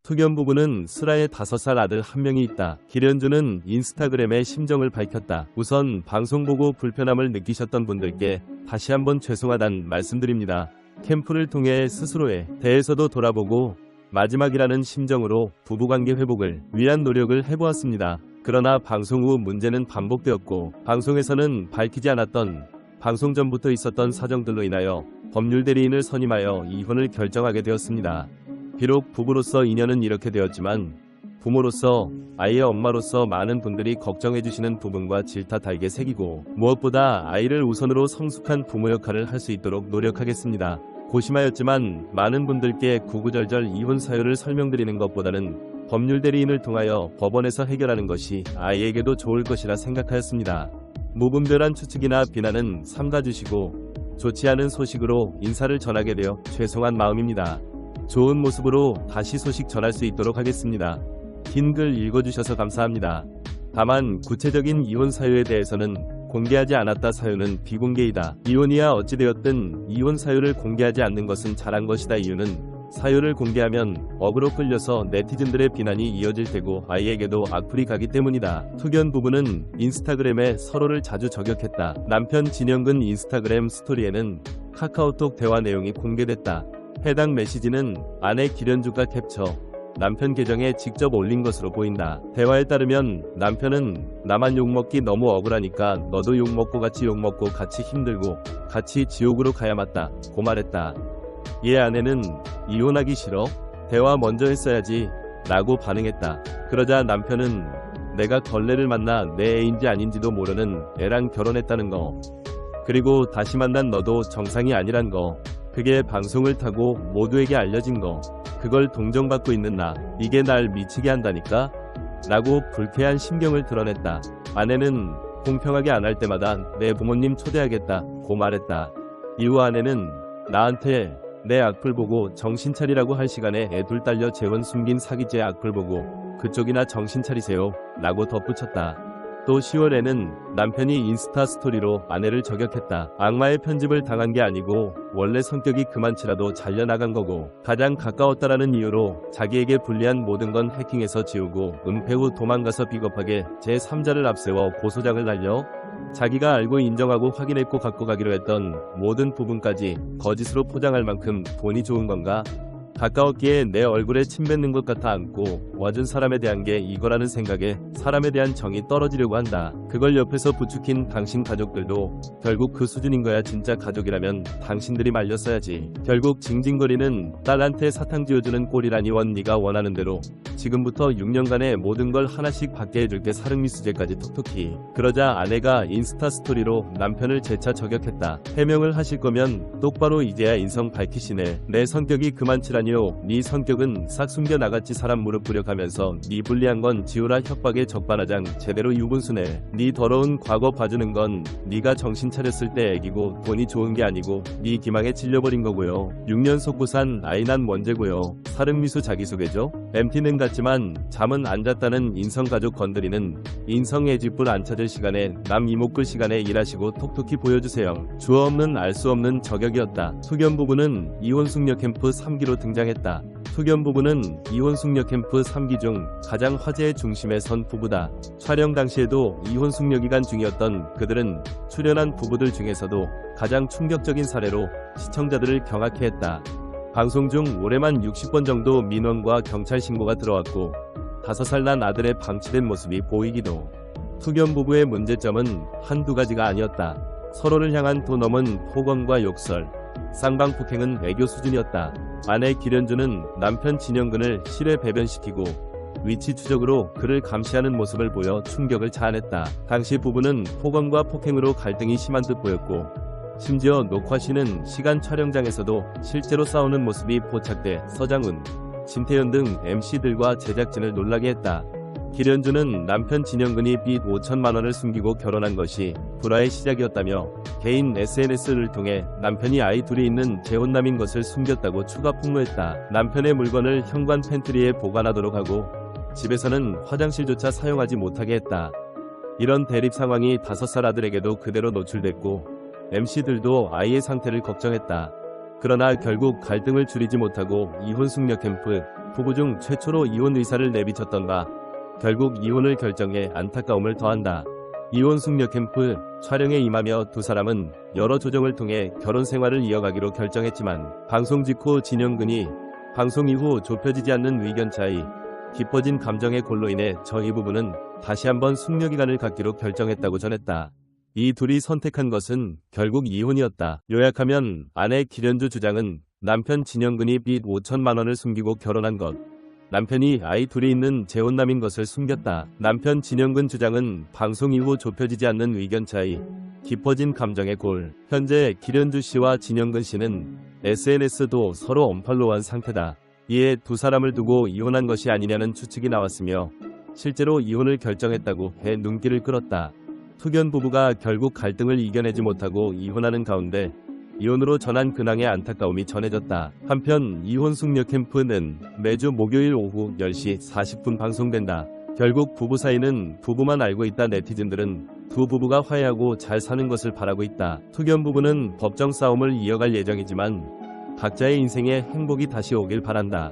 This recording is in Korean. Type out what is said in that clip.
투견 부부는 슬아의 5살 아들 한 명이 있다. 기련주는 인스타그램에 심정을 밝혔다. 우선 방송 보고 불편함을 느끼셨던 분들께 다시 한번 죄송하단 말씀드립니다. 캠프를 통해 스스로에 대해서도 돌아보고 마지막이라는 심정으로 부부관계 회복을 위한 노력을 해보았습니다. 그러나 방송 후 문제는 반복되었고 방송에서는 밝히지 않았던 방송 전부터 있었던 사정들로 인하여 법률 대리인을 선임하여 이혼을 결정하게 되었습니다. 비록 부부로서 인연은 이렇게 되었지만 부모로서 아이의 엄마로서 많은 분들이 걱정해주시는 부분과 질타 달게 새기고 무엇보다 아이를 우선으로 성숙한 부모 역할을 할 수 있도록 노력하겠습니다. 고심하였지만 많은 분들께 구구절절 이혼 사유를 설명드리는 것보다는 법률 대리인을 통하여 법원에서 해결하는 것이 아이에게도 좋을 것이라 생각하였습니다. 무분별한 추측이나 비난은 삼가주시고 좋지 않은 소식으로 인사를 전하게 되어 죄송한 마음입니다. 좋은 모습으로 다시 소식 전할 수 있도록 하겠습니다. 긴 글 읽어주셔서 감사합니다. 다만 구체적인 이혼 사유에 대해서는 공개하지 않았다. 사유는 비공개이다. 이혼이야 어찌되었든 이혼 사유를 공개하지 않는 것은 잘한 것이다. 이유는 사유를 공개하면 억으로 끌려서 네티즌들의 비난이 이어질 테고 아이에게도 악플이 가기 때문이다. 투견 부부는 인스타그램에 서로를 자주 저격했다. 남편 진영근 인스타그램 스토리에는 카카오톡 대화 내용이 공개됐다. 해당 메시지는 아내 기련주가 캡처 남편 계정에 직접 올린 것으로 보인다. 대화에 따르면 남편은 나만 욕먹기 너무 억울하니까 너도 욕먹고 같이 힘들고 같이 지옥으로 가야 맞다 고 말했다. 이에 아내는 이혼하기 싫어? 대화 먼저 했어야지 라고 반응했다. 그러자 남편은 내가 걸레를 만나 내 애인지 아닌지도 모르는 애랑 결혼했다는 거, 그리고 다시 만난 너도 정상이 아니란 거, 그게 방송을 타고 모두에게 알려진 거, 그걸 동정받고 있는 나, 이게 날 미치게 한다니까? 라고 불쾌한 심경을 드러냈다. 아내는 공평하게 안 할 때마다 내 부모님 초대하겠다 고 말했다. 이후 아내는 나한테 내 악플 보고 정신 차리라고 할 시간에 애 둘 딸려 재혼 숨긴 사기죄 악플 보고 그쪽이나 정신 차리세요 라고 덧붙였다. 또 10월에는 남편이 인스타 스토리로 아내를 저격했다. 악마의 편집을 당한 게 아니고 원래 성격이 그만치라도 잘려나간 거고 가장 가까웠다라는 이유로 자기에게 불리한 모든 건 해킹해서 지우고 은폐 후 도망가서 비겁하게 제3자를 앞세워 고소장을 날려 자기가 알고 인정하고 확인했고 갖고 가기로 했던 모든 부분까지 거짓으로 포장할 만큼 돈이 좋은 건가? 가까웠기에 내 얼굴에 침 뱉는 것 같아 안고 와준 사람에 대한 게 이거라는 생각에 사람에 대한 정이 떨어지려고 한다. 그걸 옆에서 부추긴 당신 가족들도 결국 그 수준인 거야. 진짜 가족이라면 당신들이 말렸어야지. 결국 징징거리는 딸한테 사탕 지어주는 꼴이라니. 네가 원하는 대로 지금부터 6년간의 모든 걸 하나씩 받게 해줄게. 사릉미수제까지 톡톡히. 그러자 아내가 인스타 스토리로 남편을 재차 저격했다. 해명을 하실 거면 똑바로 이제야 인성 밝히시네. 내 성격이 그만치라니요. 네 성격은 싹 숨겨나갔지. 사람 무릎 꿇여가면서 네 불리한 건 지우라. 협박에 적반하장 제대로 유분수네. 네 더러운 과거 봐주는 건 네가 정신 차렸을 때 애기고 돈이 좋은 게 아니고 네 기망에 찔려버린 거고요. 6년 속고 산 아이 난 원죄고요. 사릉미수 자기소개죠. MT는 같지만 잠은 안 잤다는 인성가족 건드리는 인성 애집불 안 찾을 시간에 남 이목 끌 시간에 일하시고 톡톡히 보여주세요. 주어 없는 알 수 없는 저격이었다. 투견 부부는 이혼 숙녀 캠프 3기로 등장했다. 투견 부부는 이혼 숙녀 캠프 3기 중 가장 화제의 중심에 선 부부다. 촬영 당시에도 이혼 숙녀 기간 중이었던 그들은 출연한 부부들 중에서도 가장 충격적인 사례로 시청자들을 경악해 했다. 방송 중 올해만 60번 정도 민원과 경찰 신고가 들어왔고 5살 난 아들의 방치된 모습이 보이기도. 투견 부부의 문제점은 한두 가지가 아니었다. 서로를 향한 도 넘은 폭언과 욕설, 쌍방폭행은 애교 수준이었다. 아내 기련주는 남편 진영근을 실외 배변시키고 위치 추적으로 그를 감시하는 모습을 보여 충격을 자아냈다. 당시 부부는 폭언과 폭행으로 갈등이 심한 듯 보였고 심지어 녹화쉬는 시간 촬영장에서도 실제로 싸우는 모습이 포착돼 서장훈, 진태현 등 MC들과 제작진을 놀라게 했다. 기련주는 남편 진영근이 빚 5천만 원을 숨기고 결혼한 것이 불화의 시작이었다며 개인 SNS를 통해 남편이 아이 둘이 있는 재혼남인 것을 숨겼다고 추가 폭로했다. 남편의 물건을 현관 팬트리에 보관하도록 하고 집에서는 화장실조차 사용하지 못하게 했다. 이런 대립 상황이 5살 아들에게도 그대로 노출됐고 MC들도 아이의 상태를 걱정했다. 그러나 결국 갈등을 줄이지 못하고 이혼 숙녀 캠프 부부 중 최초로 이혼 의사를 내비쳤던 바 결국 이혼을 결정해 안타까움을 더한다. 이혼 숙녀 캠프 촬영에 임하며 두 사람은 여러 조정을 통해 결혼 생활을 이어가기로 결정했지만 방송 직후 진영근이 방송 이후 좁혀지지 않는 의견 차이, 깊어진 감정의 골로 인해 저희 부부는 다시 한번 숙려 기간을 갖기로 결정했다고 전했다. 이 둘이 선택한 것은 결국 이혼이었다. 요약하면 아내 기련주 주장은 남편 진영근이 빚 5천만 원을 숨기고 결혼한 것, 남편이 아이 둘이 있는 재혼남인 것을 숨겼다. 남편 진영근 주장은 방송 이후 좁혀지지 않는 의견 차이, 깊어진 감정의 골. 현재 기련주 씨와 진영근 씨는 SNS도 서로 언팔로우한 상태다. 이에 두 사람을 두고 이혼한 것이 아니냐는 추측이 나왔으며 실제로 이혼을 결정했다고 해 눈길을 끌었다. 투견 부부가 결국 갈등을 이겨내지 못하고 이혼하는 가운데 이혼으로 전한 근황의 안타까움이 전해졌다. 한편 이혼 숙녀 캠프는 매주 목요일 오후 10시 40분 방송된다. 결국 부부 사이는 부부만 알고 있다. 네티즌들은 두 부부가 화해하고 잘 사는 것을 바라고 있다. 투견 부부는 법정 싸움을 이어갈 예정이지만 각자의 인생에 행복이 다시 오길 바란다.